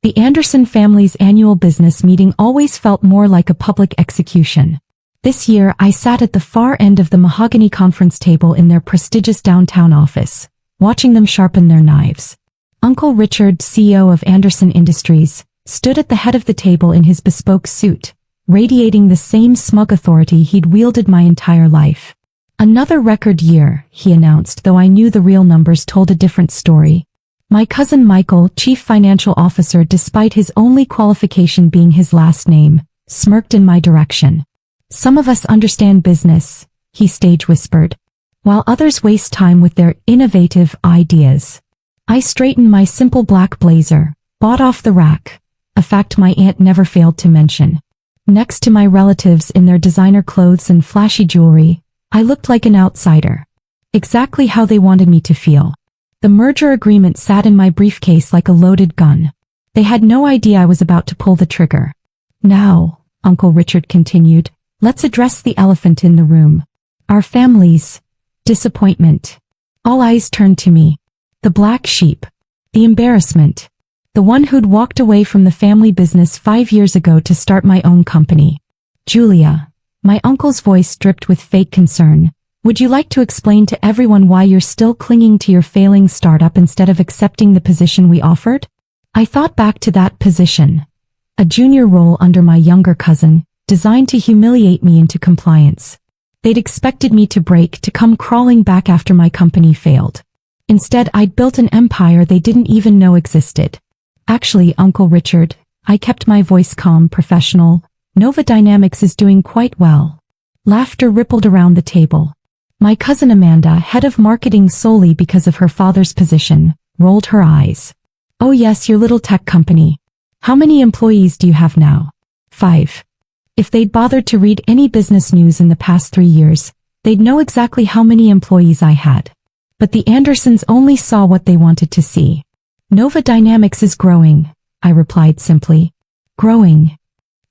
The Anderson family's annual business meeting always felt more like a public execution. This year, I sat at the far end of the mahogany conference table in their prestigious downtown office, watching them sharpen their knives. Uncle Richard, CEO of Anderson Industries, stood at the head of the table in his bespoke suit, radiating the same smug authority he'd wielded my entire life. "Another record year," he announced, though I knew the real numbers told a different story. My cousin Michael, chief financial officer despite his only qualification being his last name, smirked in my direction. "Some of us understand business," he stage whispered, "while others waste time with their innovative ideas." I straightened my simple black blazer, bought off the rack, a fact my aunt never failed to mention. Next to my relatives in their designer clothes and flashy jewelry, I looked like an outsider. Exactly how they wanted me to feel. The merger agreement sat in my briefcase like a loaded gun. They had no idea I was about to pull the trigger. "Now," Uncle Richard continued, "let's address the elephant in the room. Our family's disappointment." All eyes turned to me. The black sheep. The embarrassment. The one who'd walked away from the family business 5 years ago to start my own company. "Julia," my uncle's voice dripped with fake concern, "would you like to explain to everyone why you're still clinging to your failing startup instead of accepting the position we offered?" I thought back to that position. A junior role under my younger cousin, designed to humiliate me into compliance. They'd expected me to break, to come crawling back after my company failed. Instead, I'd built an empire they didn't even know existed. "Actually, Uncle Richard," I kept my voice calm, professional, "Nova Dynamics is doing quite well." Laughter rippled around the table. My cousin Amanda, head of marketing solely because of her father's position, rolled her eyes. "Oh yes, your little tech company. How many employees do you have now?" 5. If they'd bothered to read any business news in the past 3 years, they'd know exactly how many employees I had. But the Andersons only saw what they wanted to see. "Nova Dynamics is growing," I replied simply. "Growing?"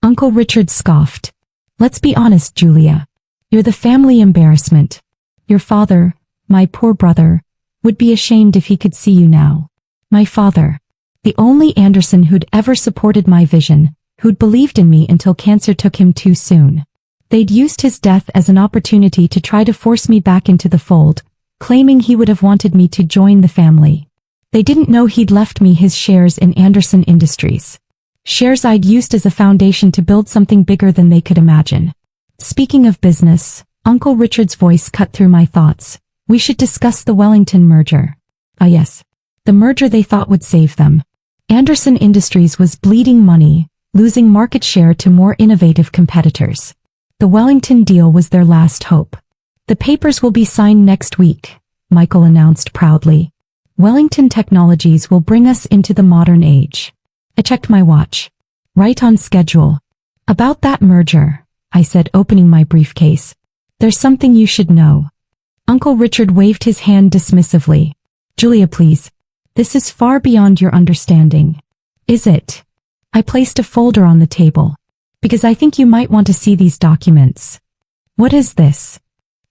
Uncle Richard scoffed. "Let's be honest, Julia. You're the family embarrassment. Your father, my poor brother, would be ashamed if he could see you now." My father. The only Anderson who'd ever supported my vision, who'd believed in me until cancer took him too soon. They'd used his death as an opportunity to try to force me back into the fold, claiming he would have wanted me to join the family. They didn't know he'd left me his shares in Anderson Industries. Shares I'd used as a foundation to build something bigger than they could imagine. "Speaking of business," Uncle Richard's voice cut through my thoughts, "we should discuss the Wellington merger." Ah yes. The merger they thought would save them. Anderson Industries was bleeding money, losing market share to more innovative competitors. The Wellington deal was their last hope. "The papers will be signed next week," Michael announced proudly. "Wellington Technologies will bring us into the modern age." I checked my watch. Right on schedule. "About that merger," I said, opening my briefcase. "There's something you should know." Uncle Richard waved his hand dismissively. "Julia, please. This is far beyond your understanding." "Is it?" I placed a folder on the table. "Because I think you might want to see these documents." "What is this?"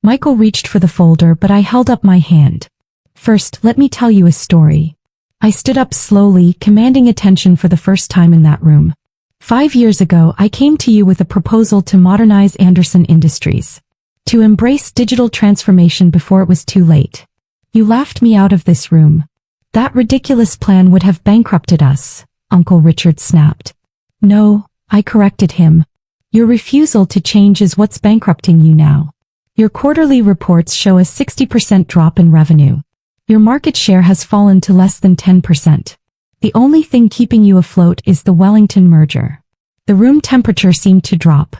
Michael reached for the folder, but I held up my hand. "First, let me tell you a story." I stood up slowly, commanding attention for the first time in that room. 5 years ago, I came to you with a proposal to modernize Anderson Industries. To embrace digital transformation before it was too late. You laughed me out of this room. "That ridiculous plan would have bankrupted us," Uncle Richard snapped. "No," I corrected him. "Your refusal to change is what's bankrupting you now. Your quarterly reports show a 60% drop in revenue. Your market share has fallen to less than 10%. The only thing keeping you afloat is the Wellington merger." The room temperature seemed to drop.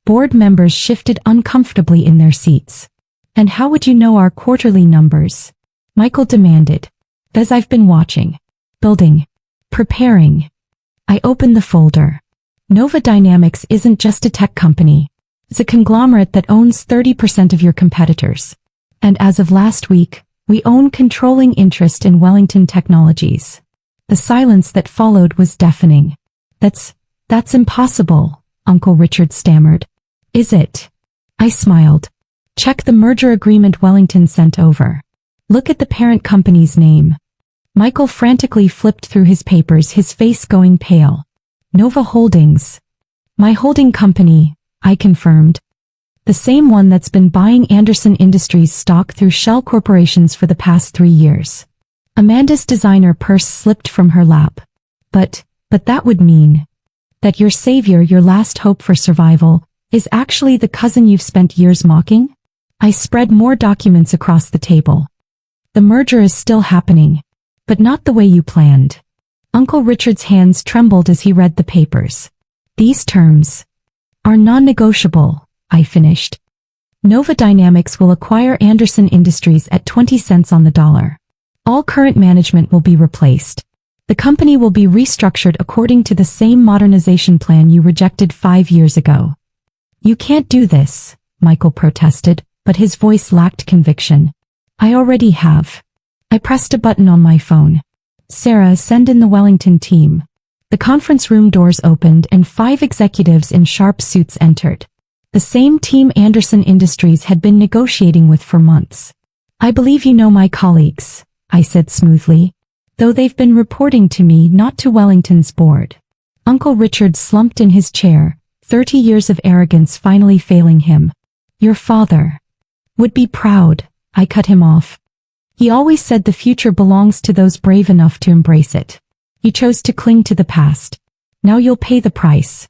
Board members shifted uncomfortably in their seats. "And how would you know our quarterly numbers?" Michael demanded. "As I've been watching. Building. Preparing." I opened the folder. Nova Dynamics isn't just a tech company. It's a conglomerate that owns 30% of your competitors. And as of last week, we own controlling interest in Wellington Technologies. The silence that followed was deafening. That's impossible," Uncle Richard stammered. "Is it?" I smiled. "Check the merger agreement Wellington sent over. Look at the parent company's name. Michael frantically flipped through his papers, his face going pale. Nova Holdings. My holding company, I confirmed. The same one that's been buying Anderson Industries stock through shell corporations for the past 3 years. Amanda's designer purse slipped from her lap. But that would mean that your savior, your last hope for survival, is actually the cousin you've spent years mocking? I spread more documents across the table. The merger is still happening, but not the way you planned. Uncle Richard's hands trembled as he read the papers. These terms are non-negotiable, I finished. Nova Dynamics will acquire Anderson Industries at 20 cents on the dollar. All current management will be replaced. The company will be restructured according to the same modernization plan you rejected 5 years ago. You can't do this, Michael protested, but his voice lacked conviction. I already have. I pressed a button on my phone. Sarah, send in the Wellington team. The conference room doors opened and 5 executives in sharp suits entered. The same team Anderson Industries had been negotiating with for months. I believe you know my colleagues, I said smoothly, though they've been reporting to me, not to Wellington's board. Uncle Richard slumped in his chair, 30 years of arrogance finally failing him. Your father would be proud, I cut him off. He always said the future belongs to those brave enough to embrace it. You chose to cling to the past. Now you'll pay the price.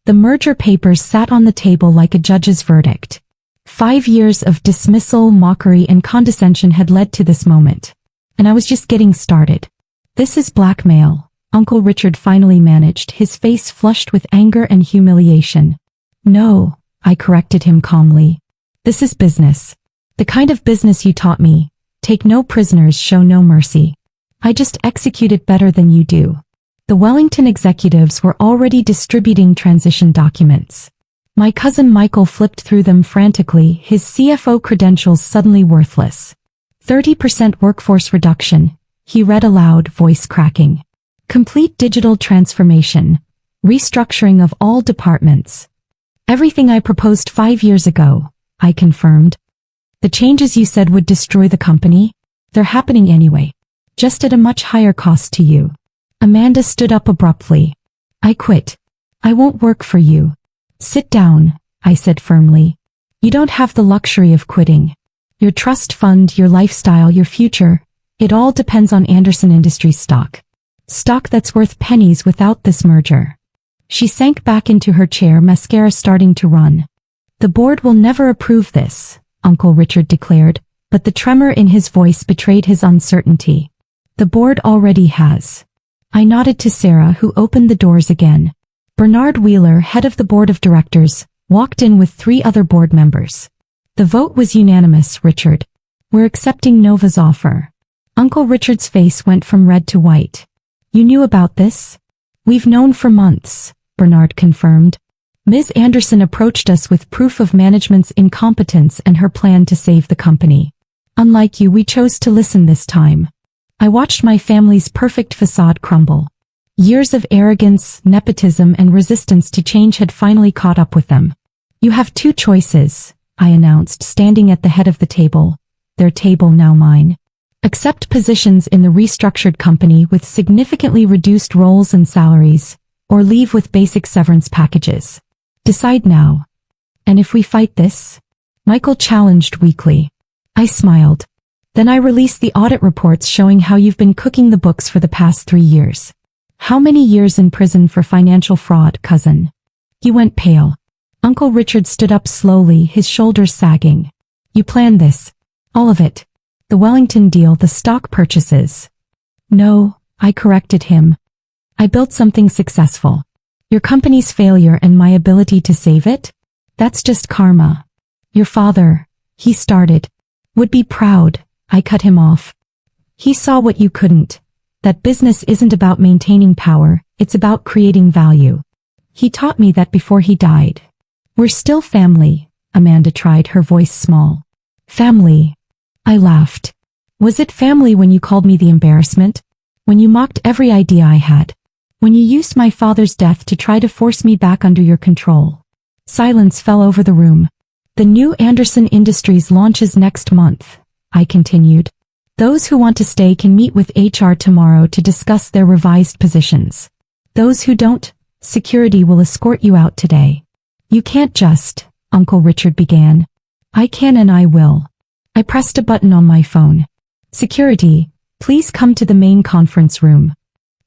The merger papers sat on the table like a judge's verdict. 5 years of dismissal, mockery, and condescension had led to this moment. And I was just getting started. This is blackmail, Uncle Richard finally managed, his face flushed with anger and humiliation. No, I corrected him calmly. This is business. The kind of business you taught me. Take no prisoners, show no mercy. I just execute it better than you do. The Wellington executives were already distributing transition documents. My cousin Michael flipped through them frantically, his CFO credentials suddenly worthless. 30% workforce reduction, he read aloud, voice cracking. Complete digital transformation. Restructuring of all departments. Everything I proposed 5 years ago, I confirmed. The changes you said would destroy the company? They're happening anyway. Just at a much higher cost to you. Amanda stood up abruptly. I quit. I won't work for you. Sit down, I said firmly. You don't have the luxury of quitting. Your trust fund, your lifestyle, your future, it all depends on Anderson Industries stock. Stock that's worth pennies without this merger. She sank back into her chair, mascara starting to run. The board will never approve this, Uncle Richard declared, but the tremor in his voice betrayed his uncertainty. The board already has. I nodded to Sarah, who opened the doors again. Bernard Wheeler, head of the board of directors, walked in with 3 other board members. The vote was unanimous, Richard. We're accepting Nova's offer. Uncle Richard's face went from red to white. You knew about this? We've known for months, Bernard confirmed. Ms. Anderson approached us with proof of management's incompetence and her plan to save the company. Unlike you, we chose to listen this time. I watched my family's perfect facade crumble. Years of arrogance, nepotism, and resistance to change had finally caught up with them. You have 2 choices, I announced, standing at the head of the table. Their table, now mine. Accept positions in the restructured company with significantly reduced roles and salaries, or leave with basic severance packages. Decide now. And if we fight this? Michael challenged weakly. I smiled. Then I released the audit reports showing how you've been cooking the books for the past 3 years. How many years in prison for financial fraud, cousin? He went pale. Uncle Richard stood up slowly, his shoulders sagging. You planned this. All of it. The Wellington deal, the stock purchases. No, I corrected him. I built something successful. Your company's failure and my ability to save it? That's just karma. Your father, he started, would be proud. I cut him off. He saw what you couldn't. That business isn't about maintaining power, it's about creating value. He taught me that before he died. We're still family, Amanda tried, her voice small. Family. I laughed. Was it family when you called me the embarrassment? When you mocked every idea I had? When you used my father's death to try to force me back under your control? Silence fell over the room. The new Anderson Industries launches next month, I continued. Those who want to stay can meet with HR tomorrow to discuss their revised positions. Those who don't, security will escort you out today. You can't just, Uncle Richard began. I can and I will. I pressed a button on my phone. Security, please come to the main conference room.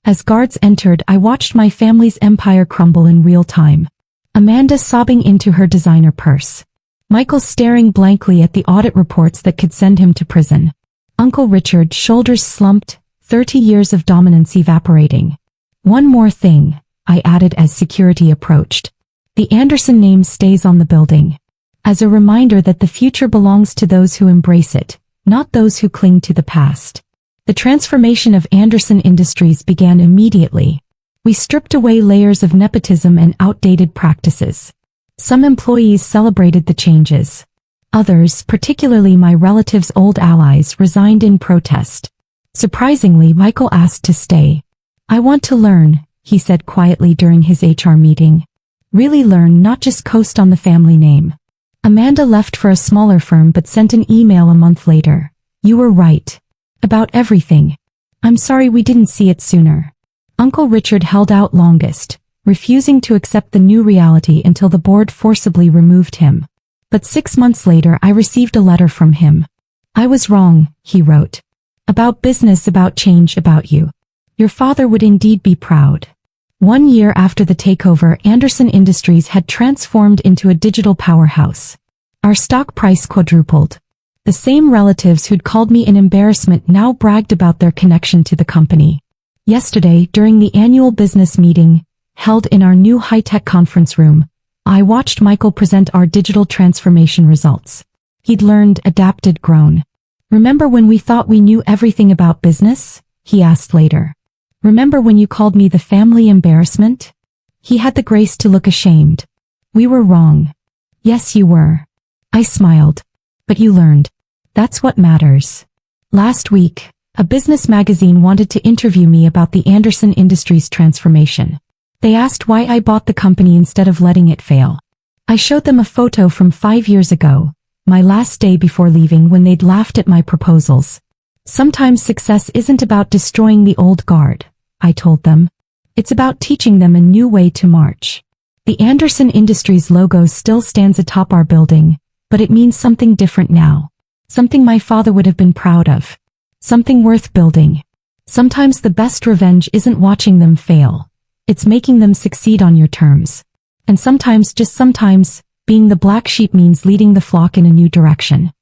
As guards entered, I watched my family's empire crumble in real time. Amanda sobbing into her designer purse. Michael staring blankly at the audit reports that could send him to prison. Uncle Richard, shoulders slumped, 30 years of dominance evaporating. One more thing, I added as security approached. The Anderson name stays on the building. As a reminder that the future belongs to those who embrace it, not those who cling to the past. The transformation of Anderson Industries began immediately. We stripped away layers of nepotism and outdated practices. Some employees celebrated the changes. Others, particularly my relatives' old allies, resigned in protest. Surprisingly, Michael asked to stay. I want to learn, he said quietly during his HR meeting. Really learn, not just coast on the family name. Amanda left for a smaller firm but sent an email a month later. You were right. About everything. I'm sorry we didn't see it sooner. Uncle Richard held out longest, refusing to accept the new reality until the board forcibly removed him. But 6 months later I received a letter from him. I was wrong, he wrote. About business, about change, about you. Your father would indeed be proud. 1 year after the takeover, Anderson Industries had transformed into a digital powerhouse. Our stock price quadrupled. The same relatives who'd called me an embarrassment now bragged about their connection to the company. Yesterday, during the annual business meeting, held in our new high-tech conference room, I watched Michael present our digital transformation results. He'd learned, adapted, grown. Remember when we thought we knew everything about business? He asked later. Remember when you called me the family embarrassment? He had the grace to look ashamed. We were wrong. Yes, you were. I smiled. But you learned. That's what matters. Last week, a business magazine wanted to interview me about the Anderson Industries transformation. They asked why I bought the company instead of letting it fail. I showed them a photo from 5 years ago, my last day before leaving, when they'd laughed at my proposals. Sometimes success isn't about destroying the old guard, I told them. It's about teaching them a new way to march. The Anderson Industries logo still stands atop our building, but it means something different now. Something my father would have been proud of. Something worth building. Sometimes the best revenge isn't watching them fail. It's making them succeed on your terms. And sometimes, just sometimes, being the black sheep means leading the flock in a new direction.